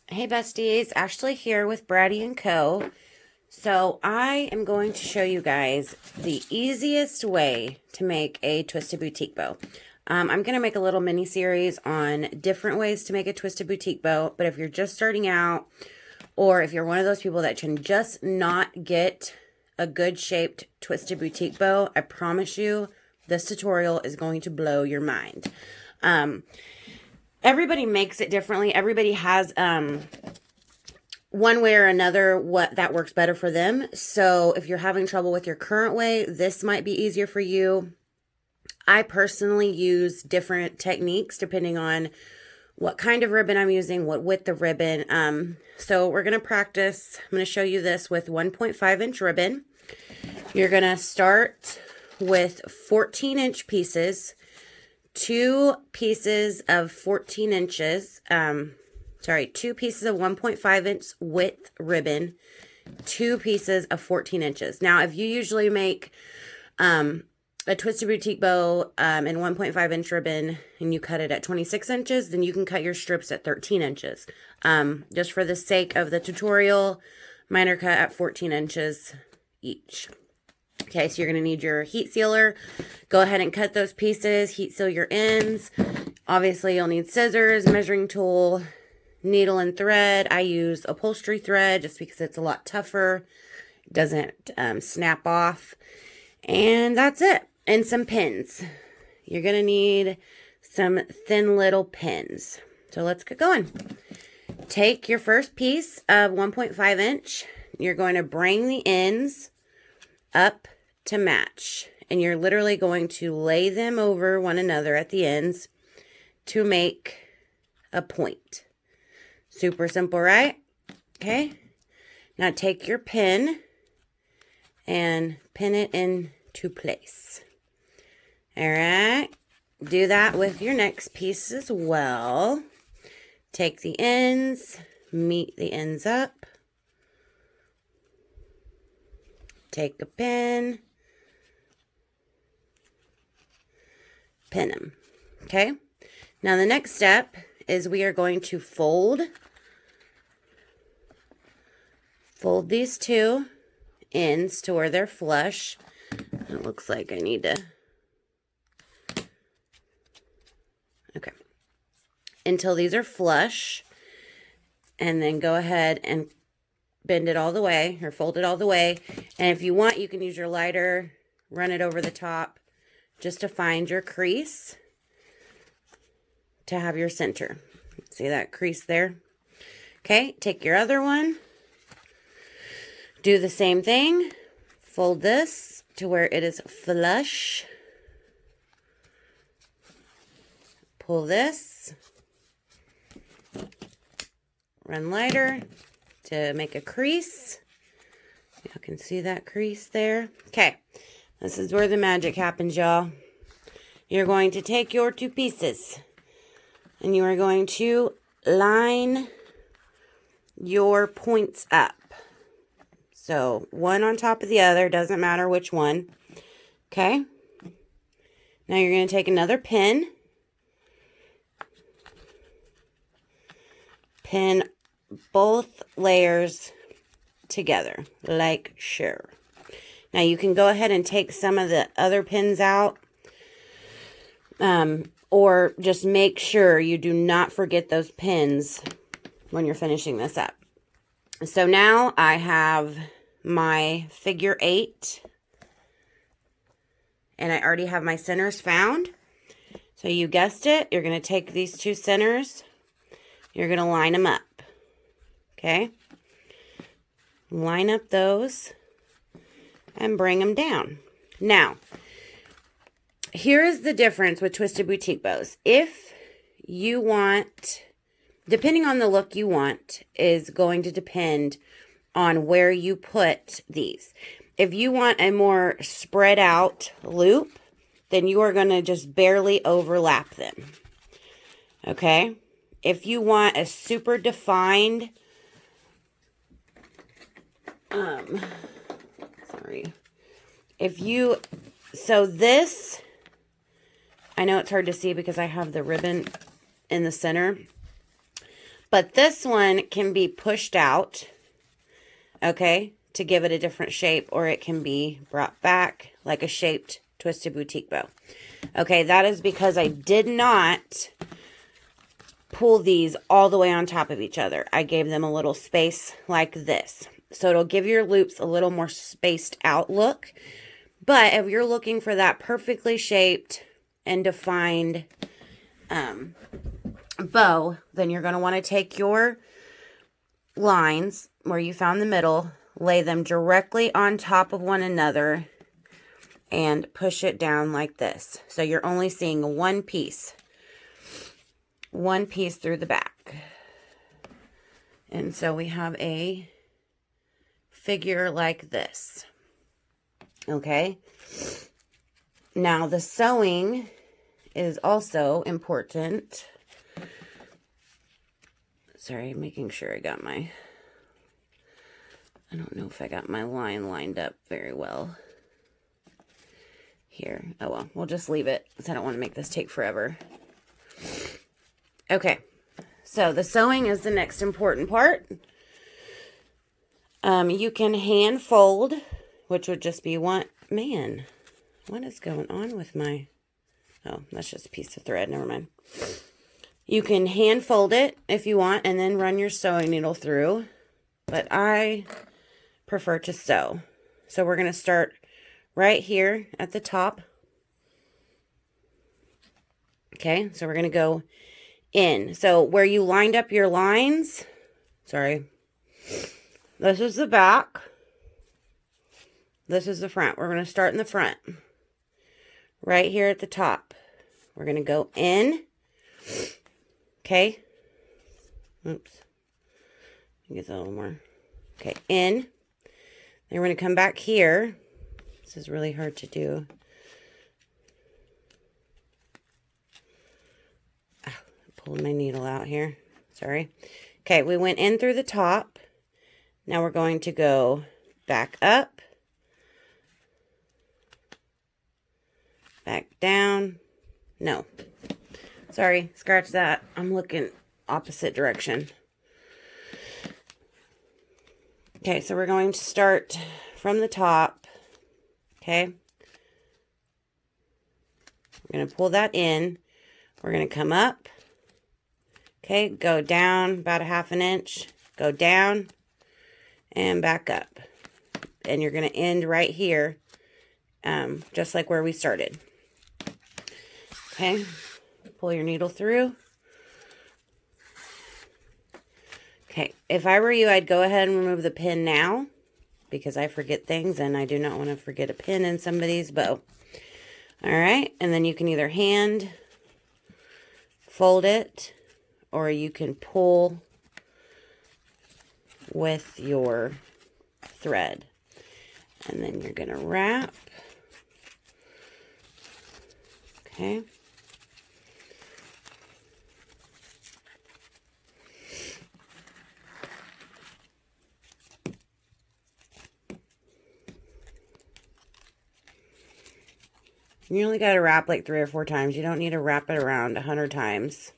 Hey besties, Ashley here with Bratty & Co. So I am going to show you guys the easiest way to make a twisted boutique bow. I'm going to make a little mini series on different ways to make a twisted boutique bow, but if you're just starting out, or if you're one of those people that can just not get a good shaped twisted boutique bow, I promise you this tutorial is going to blow your mind. Everybody makes it differently. Everybody has one way or another what that works better for them. So if you're having trouble with your current way, this might be easier for you. I personally use different techniques depending on what kind of ribbon I'm using, what width of ribbon. So we're going to practice. I'm going to show you this with 1.5-inch ribbon. You're going to start with 14-inch pieces. 2 pieces of 14 inches, 2 pieces of 1.5-inch width ribbon, 2 pieces of 14 inches. Now, if you usually make a twisted boutique bow in 1.5-inch ribbon and you cut it at 26 inches, then you can cut your strips at 13 inches. Just for the sake of the tutorial, mine are cut at 14 inches each. Okay, so you're going to need your heat sealer. Go ahead and cut those pieces. Heat seal your ends. Obviously, you'll need scissors, measuring tool, needle and thread. I use upholstery thread just because it's a lot tougher. It doesn't snap off. And that's it. And some pins. You're going to need some thin little pins. So let's get going. Take your first piece of 1.5 inch. You're going to bring the ends up to match, and you're literally going to lay them over one another at the ends to make a point. Super simple, right? Okay, now take your pin and pin it into place. All right, do that with your next piece as well. Take the ends, meet the ends up, take a pin, pin them. Okay, now the next step is we are going to fold these 2 ends to where they're flush. It looks like I need to, okay, until these are flush, and then go ahead and bend it all the way, or fold it all the way. And if you want, you can use your lighter, run it over the top just to find your crease to have your center. See that crease there? Okay, take your other one, do the same thing, fold this to where it is flush, pull this, run lighter to make a crease. You can see that crease there. Okay, this is where the magic happens, y'all. You're going to take your 2 pieces and you are going to line your points up. So one on top of the other, doesn't matter which one. Okay, now you're going to take another pin, pin both layers together like so. Now you can go ahead and take some of the other pins out, or just make sure you do not forget those pins when you're finishing this up. So now I have my figure 8, and I already have my centers found. So you guessed it, you're going to take these 2 centers, you're going to line them up. Okay, line up those and bring them down. Now, here is the difference with twisted boutique bows. If you want, depending on the look you want, is going to depend on where you put these. If you want a more spread out loop, then you are going to just barely overlap them. Okay, if you want a super defined so this, I know it's hard to see because I have the ribbon in the center, But this one can be pushed out, okay, to give it a different shape, or it can be brought back like a shaped twisted boutique bow. Okay, that is because I did not pull these all the way on top of each other. I gave them a little space like this. So it'll give your loops a little more spaced out look. But if you're looking for that perfectly shaped and defined bow, then you're going to want to take your lines where you found the middle, lay them directly on top of one another, and push it down like this. So you're only seeing one piece through the back. And so we have a figure like this. Okay. Now the sewing is also important. Sorry, making sure I got I don't know if I got my line lined up very well here. Oh well, we'll just leave it because I don't want to make this take forever. Okay, so the sewing is the next important part. You can hand fold, which would just be one. Man, what is going on with my... Oh, that's just a piece of thread. Never mind. You can hand fold it if you want and then run your sewing needle through. But I prefer to sew. So we're going to start right here at the top. Okay, so we're going to go in. So where you lined up your lines, sorry, this is the back. This is the front. We're going to start in the front. Right here at the top. We're going to go in. Okay. Oops. Get that a little more. Okay, in. Then we're going to come back here. This is really hard to do. I pulled my needle out here. Sorry. Okay, we went in through the top. Now we're going to go back up. Back down. No. Sorry, scratch that. I'm looking opposite direction. Okay, so we're going to start from the top. Okay. We're going to pull that in. We're going to come up. Okay, go down about 1/2 inch. Go down and back up. And you're going to end right here, just like where we started. Okay, pull your needle through. Okay, if I were you, I'd go ahead and remove the pin now because I forget things and I do not want to forget a pin in somebody's bow. All right, and then you can either hand fold it or you can pull with your thread. And then you're going to wrap. Okay. You only got to wrap like 3 or 4 times. You don't need to wrap it around 100 times.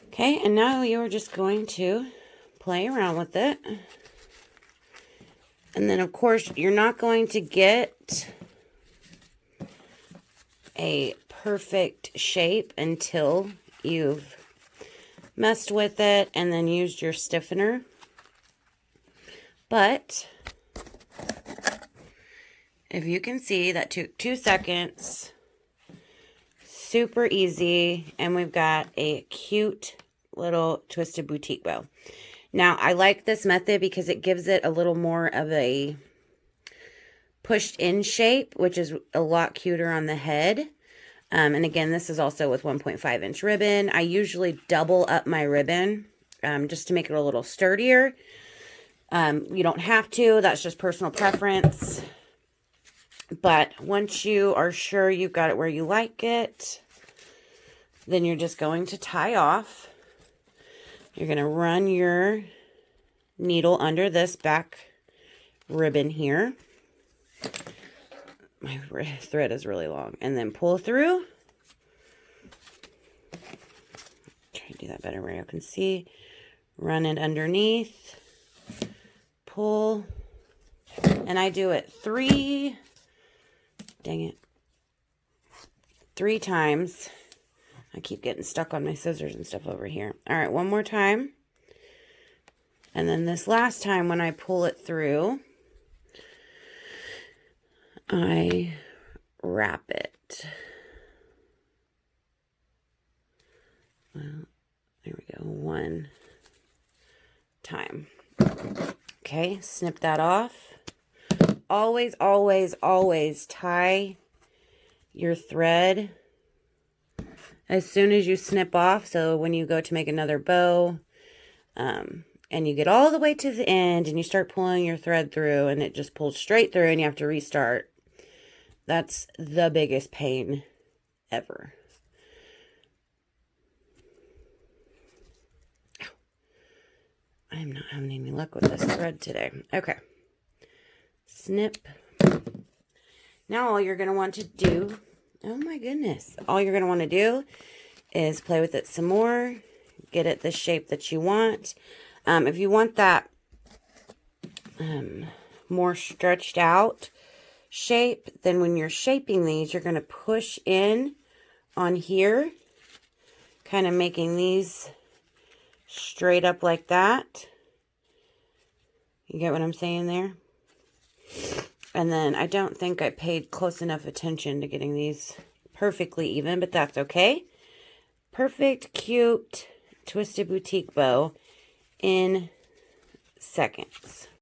Okay, and now you're just going to play around with it. And then, of course, you're not going to get a perfect shape until you've messed with it and then used your stiffener. But if you can see, that took 2 seconds, super easy, and we've got a cute little twisted boutique bow. Now, I like this method because it gives it a little more of a pushed in shape, which is a lot cuter on the head. And again, this is also with 1.5 inch ribbon. I usually double up my ribbon just to make it a little sturdier. You don't have to, that's just personal preference. But once you are sure you've got it where you like it, then you're just going to tie off. You're going to run your needle under this back ribbon here. My thread is really long. And then pull through. Try I do that better where you can see. Run it underneath. Pull. And I do it 3 times. I keep getting stuck on my scissors and stuff over here. All right, one more time. And then this last time when I pull it through, I wrap it. Well, there we go, 1 time. Okay, snip that off. Always, always, always tie your thread as soon as you snip off. So when you go to make another bow, and you get all the way to the end and you start pulling your thread through and it just pulls straight through and you have to restart. That's the biggest pain ever. I am not having any luck with this thread today. Okay. Snip. Now all you're going to want to do, oh my goodness, all you're going to want to do is play with it some more, get it the shape that you want. If you want that more stretched out shape, then when you're shaping these, you're going to push in on here, kind of making these straight up like that. You get what I'm saying there? And then I don't think I paid close enough attention to getting these perfectly even, but that's okay. Perfect, cute, twisted boutique bow in seconds.